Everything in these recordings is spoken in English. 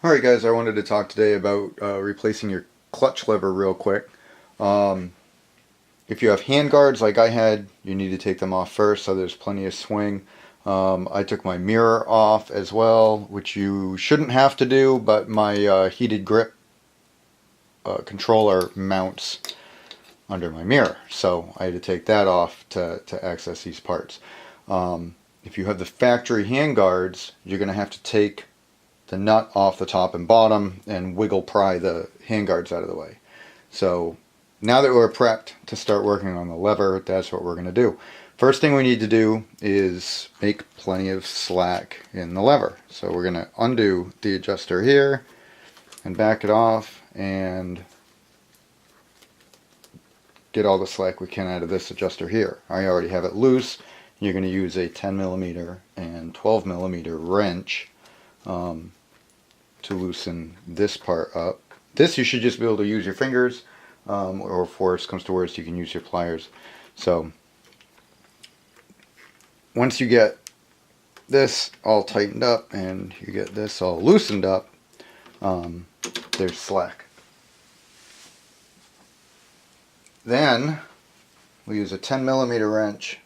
Alright guys, I wanted to talk today about replacing your clutch lever real quick. If you have hand guards like I had, you need to take them off first so there's plenty of swing. I took my mirror off as well, which you shouldn't have to do, but my heated grip controller mounts under my mirror, so I had to take that off to access these parts. If you have the factory hand guards, you're going to have to take the nut off the top and bottom and wiggle pry the handguards out of the way. So now that we're prepped to start working on the lever, that's what we're going to do. First thing we need to do is make plenty of slack in the lever. So we're going to undo the adjuster here and back it off and get all the slack we can out of this adjuster here. I already have it loose. You're going to use a 10mm and 12mm wrench to loosen this part up. This you should just be able to use your fingers, or if worse comes to worse, you can use your pliers. So once you get this all tightened up and you get this all loosened up, there's slack. Then we use a 10mm wrench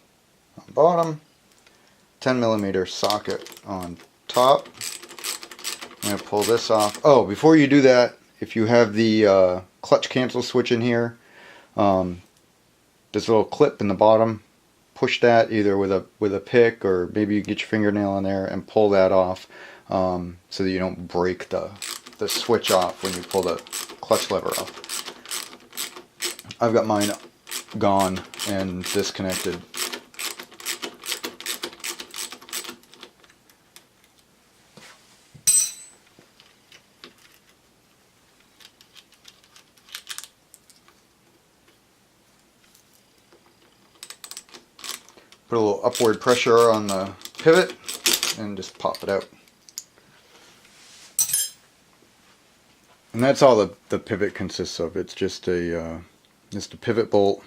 on bottom, 10mm socket on top. I'm going to pull this off. Oh, before you do that, if you have the clutch cancel switch in here, there's a little clip in the bottom. Push that either with a pick, or maybe you get your fingernail on there and pull that off, so that you don't break the switch off when you pull the clutch lever off. I've got mine gone and disconnected. Put a little upward pressure on the pivot and just pop it out. And that's all the pivot consists of. It's just a pivot bolt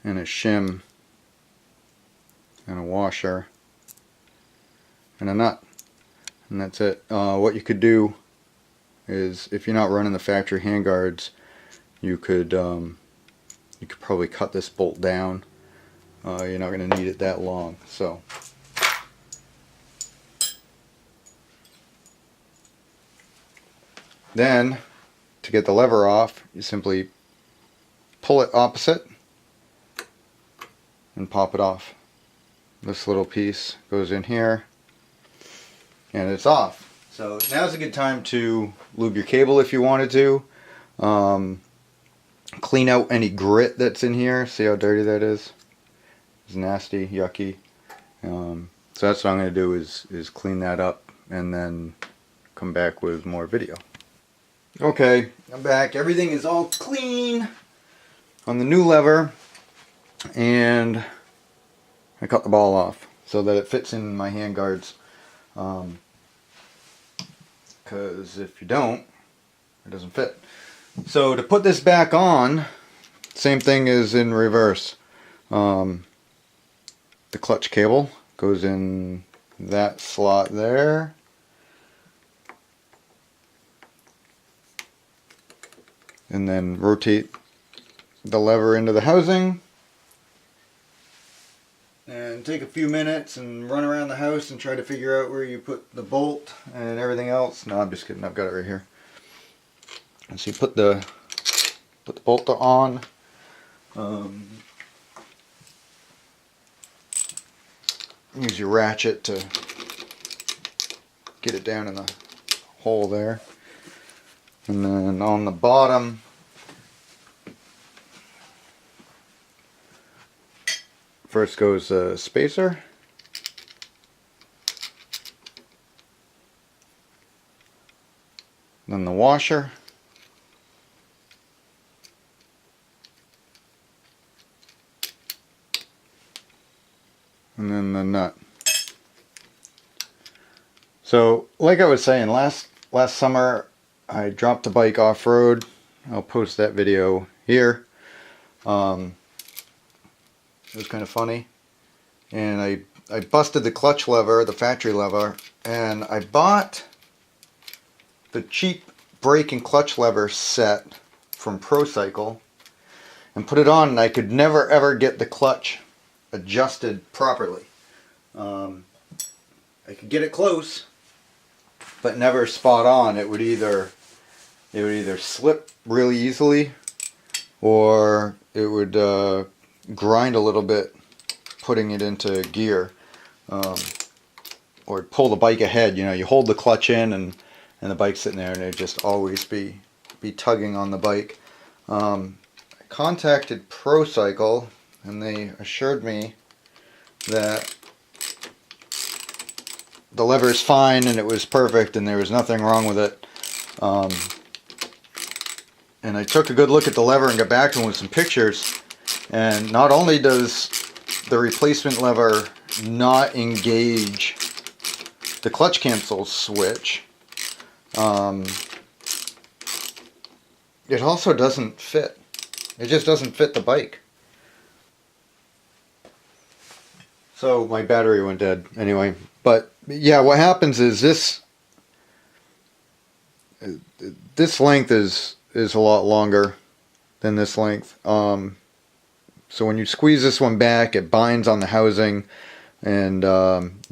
and a shim and a washer and a nut, and that's it. What you could do is, if you're not running the factory handguards, you could probably cut this bolt down. You're not going to need it that long. So then, to get the lever off, you simply pull it opposite and pop it off. This little piece goes in here and it's off. So now's a good time to lube your cable if you wanted to. Clean out any grit that's in here. See how dirty that is? It's nasty, yucky. So that's what I'm going to do is clean that up and then come back with more video. Okay, I'm back. Everything is all clean on the new lever, and I cut the ball off so that it fits in my hand guards. Because if you don't, it doesn't fit. So to put this back on, same thing as in reverse. The clutch cable goes in that slot there. And then rotate the lever into the housing. And take a few minutes and run around the house and try to figure out where you put the bolt and everything else. No, I'm just kidding. I've got it right here. And so you put the bolt on. Use your ratchet to get it down in the hole there. And then on the bottom, first goes a spacer. Then the washer. And then the nut. So, like I was saying, last summer I dropped the bike off-road. I'll post that video here. It was kind of funny. And I busted the clutch lever, the factory lever, and I bought the cheap brake and clutch lever set from Pro Cycle and put it on, and I could never ever get the clutch adjusted properly. I could get it close, but never spot on. It would either slip really easily, or it would grind a little bit putting it into gear, or pull the bike ahead. You know, you hold the clutch in, and the bike's sitting there, and it'd just always be tugging on the bike. I contacted Pro Cycle, and they assured me that the lever is fine and it was perfect and there was nothing wrong with it. And I took a good look at the lever and got back to them with some pictures, and not only does the replacement lever not engage the clutch cancel switch, it also doesn't fit. It just doesn't fit the bike. So my battery went dead anyway. But yeah, what happens is this length is a lot longer than this length. So when you squeeze this one back, it binds on the housing, and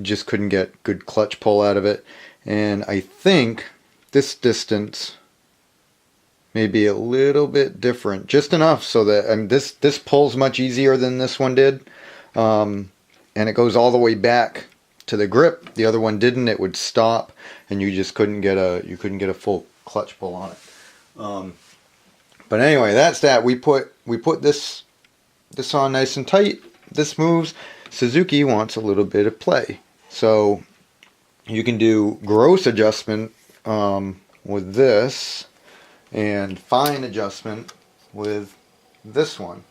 just couldn't get good clutch pull out of it. And I think this distance may be a little bit different, just enough so that this pulls much easier than this one did, and it goes all the way back to the grip. The other one didn't. It would stop, and you just couldn't get a full clutch pull on it. But anyway, that's that. We put this on nice and tight. This moves. Suzuki wants a little bit of play, so you can do gross adjustment with this, and fine adjustment with this one.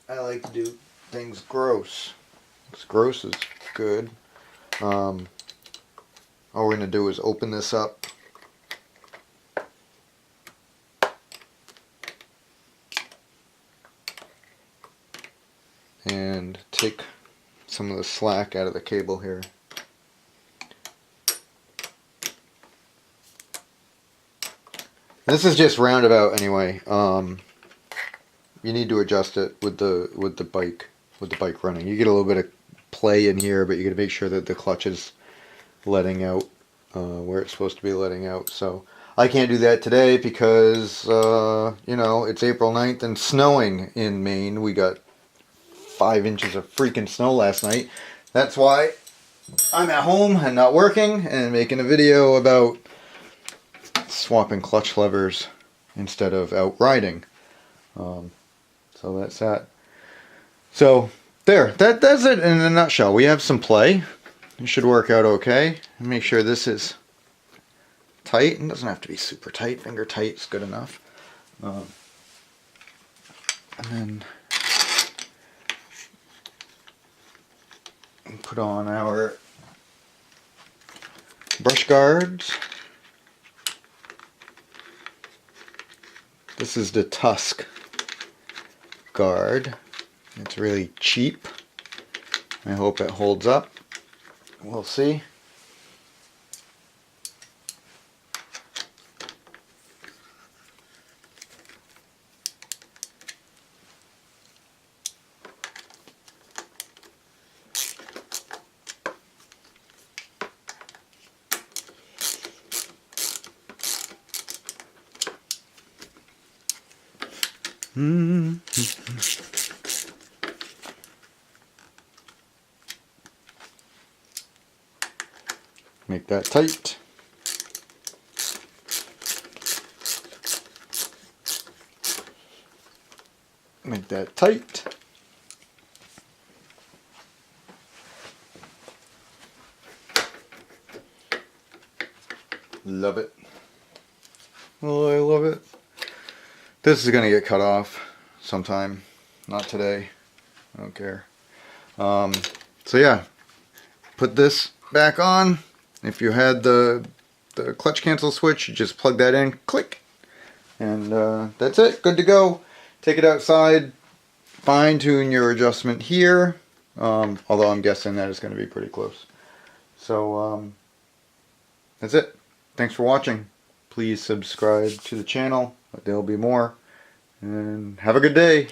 I like to do things gross. Gross is good. All we're going to do is open this up. And take some of the slack out of the cable here. This is just roundabout anyway. You need to adjust it with the bike running. You get a little bit of play in here, but you got to make sure that the clutch is letting out where it's supposed to be letting out. So I can't do that today because you know, it's April 9th and snowing in Maine. We got 5 inches of freaking snow last night. That's why I'm at home and not working and making a video about swapping clutch levers instead of out riding. So that's that. So there, that's it in a nutshell. We have some play. It should work out okay. And make sure this is tight. It doesn't have to be super tight. Finger tight is good enough. And then put on our brush guards. This is the Tusk guard. It's really cheap. I hope it holds up. We'll see. Make that tight. Make that tight. Love it. Oh, I love it. This is going to get cut off sometime. Not today. I don't care. So yeah, put this back on. If you had the clutch cancel switch, you just plug that in, click, and that's it. Good to go. Take it outside, fine tune your adjustment here, although I'm guessing that is going to be pretty close. So that's it. thanks for watching. Please subscribe to the channel. There'll be more. And have a good day.